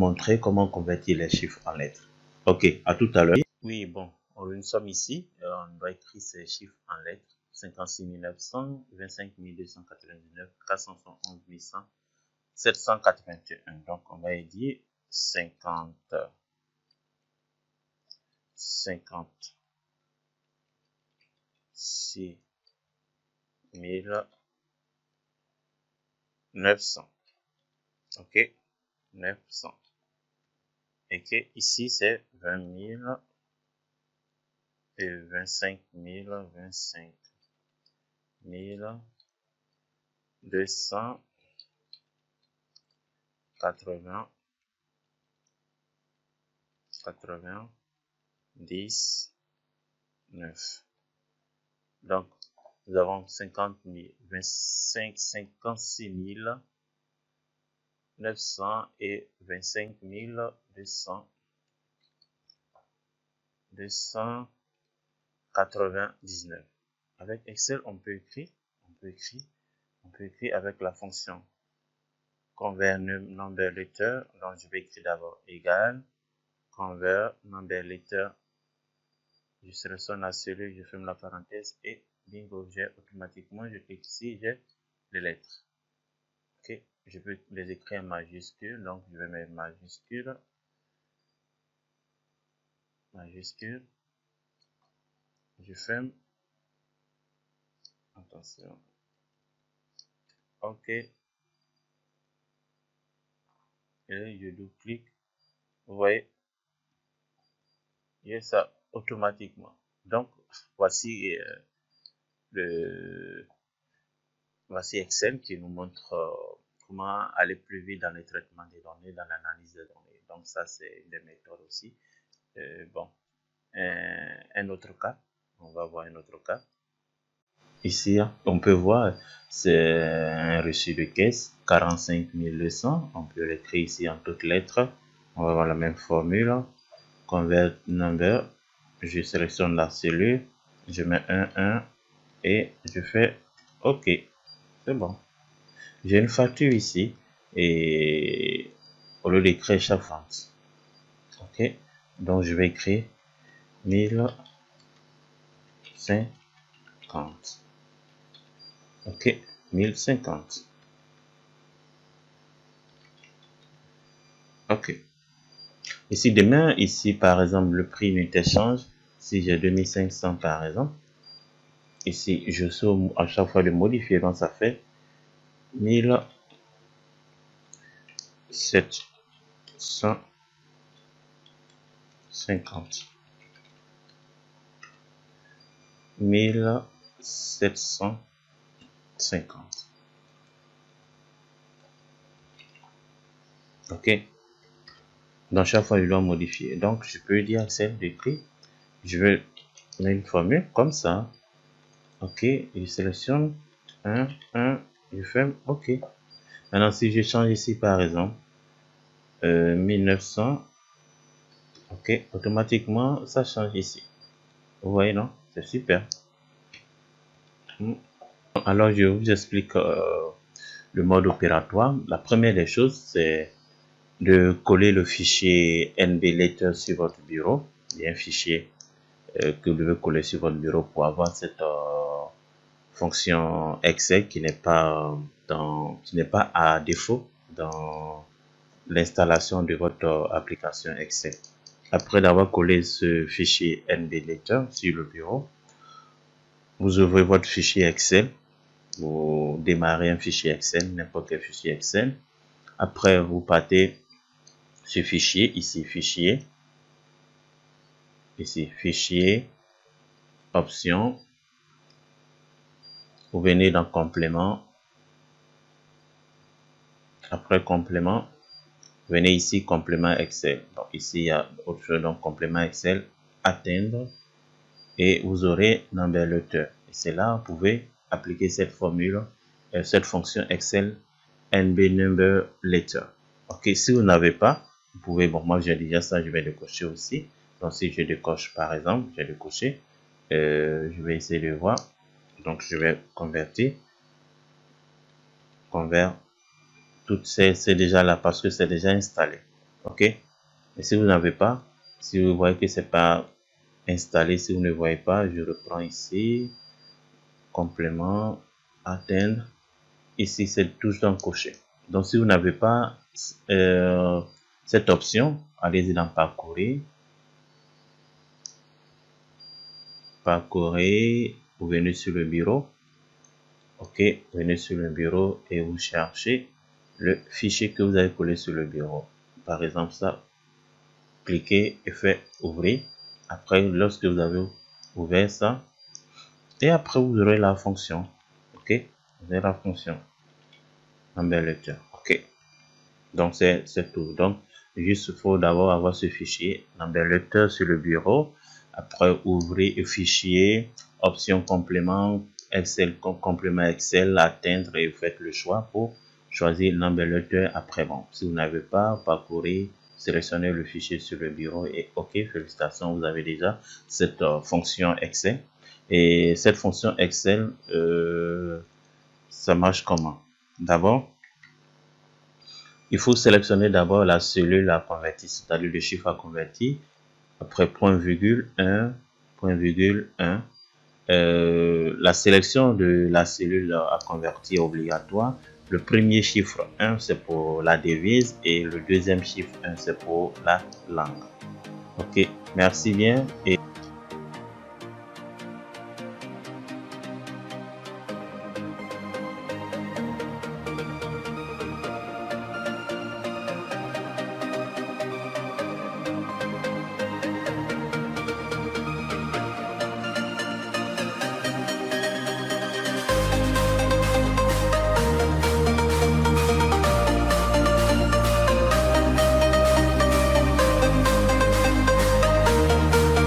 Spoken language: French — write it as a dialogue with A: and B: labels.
A: montrer comment convertir les chiffres en lettres. Ok, à tout à l'heure. Oui, bon, nous sommes ici. On doit écrire ces chiffres en lettres. 56 900, 25 299, 471 100, 781. Donc, on va dire 50, 56 900. Ok, 900. Et que ici, c'est 20 000 et 25 000, 25 280, 19. Donc, nous avons 50 000, 56 900 et 25 299. Avec Excel, on peut écrire avec la fonction convert number letter. Donc, je vais écrire d'abord égal convert number letter. Je sélectionne la cellule, je ferme la parenthèse et bingo, j'ai automatiquement, je clique ici, j'ai les lettres. Ok, je peux les écrire en majuscule, donc je vais mettre majuscule, je ferme, attention, ok, et je double-clique, vous voyez, j'ai ça automatiquement. Donc, voici voici Excel qui nous montre comment aller plus vite dans le traitement des données, dans l'analyse des données. Donc ça, c'est une des méthodes aussi. Bon, un autre cas, on va voir un autre cas. Ici, on peut voir, c'est un reçu de caisse, 45 200. On peut l'écrire ici en toutes lettres. On va avoir la même formule. Convert number, je sélectionne la cellule, je mets 1 et je fais OK. C'est bon. J'ai une facture ici et au lieu d'écrire chaque vente, ok, donc je vais écrire 1050. Ok, 1050. Ok. Ici demain, ici par exemple le prix unité change. Si j'ai 2500 par exemple, ici je sors à chaque fois de modifier, donc ça fait 1750. 1750. Ok. Donc chaque fois je dois modifier. Donc je peux dire à celle d'écrit, je vais mettre une formule comme ça. Ok. Je sélectionne 1, je ferme. Ok. Maintenant si je change ici par exemple 1900. Ok. Automatiquement ça change ici. Vous voyez, non? C'est super. Alors je vous explique le mode opératoire. La première des choses, c'est de coller le fichier NBLetter sur votre bureau. Il y a un fichier que vous devez coller sur votre bureau pour avoir cette fonction Excel qui n'est pas à défaut dans l'installation de votre application Excel. Après d'avoir collé ce fichier NBLetter sur le bureau, vous ouvrez votre fichier Excel. Vous démarrez un fichier Excel, n'importe quel fichier Excel. Après, vous partez sur fichier, ici fichier, option. Vous venez dans complément. Après complément, venez ici complément Excel. Donc ici, il y a autre chose, donc complément Excel, atteindre. Et vous aurez number letter. Et c'est là, vous pouvez appliquer cette formule, cette fonction Excel NB number letter. Ok, si vous n'avez pas, vous pouvez, bon, moi j'ai déjà ça, je vais le cocher aussi. Donc si je décoche par exemple, je vais le cocher, je vais essayer de voir. Donc je vais convertir, tout c'est déjà là parce que c'est déjà installé. Ok. Et si vous n'avez pas, si vous voyez que c'est pas installé, si vous ne voyez pas, je reprends ici, complément, atteindre. Ici, c'est tout le temps coché. Donc, si vous n'avez pas cette option, allez-y dans parcourir. Parcourir, vous venez sur le bureau. Ok, venez sur le bureau et vous cherchez le fichier que vous avez collé sur le bureau. Par exemple, ça, cliquez et faites ouvrir. Après, lorsque vous avez ouvert ça, et après vous aurez la fonction. Ok, vous avez la fonction Number Letter. Ok, donc c'est tout. Donc, juste il faut d'abord avoir ce fichier Number Letter sur le bureau. Après, ouvrir le fichier, option complément, Excel, complément Excel, atteindre et vous faites le choix pour choisir Number Letter. Après, bon, si vous n'avez pas, parcourir, sélectionnez le fichier sur le bureau et ok, félicitations, vous avez déjà cette fonction Excel. Et cette fonction Excel, ça marche comment? D'abord, il faut sélectionner d'abord la cellule à convertir, c'est-à-dire le chiffre à convertir. Après point virgule 1, point virgule 1. La sélection de la cellule à convertir est obligatoire. Le premier chiffre 1, c'est pour la devise et le deuxième chiffre 1, c'est pour la langue. Ok, merci bien et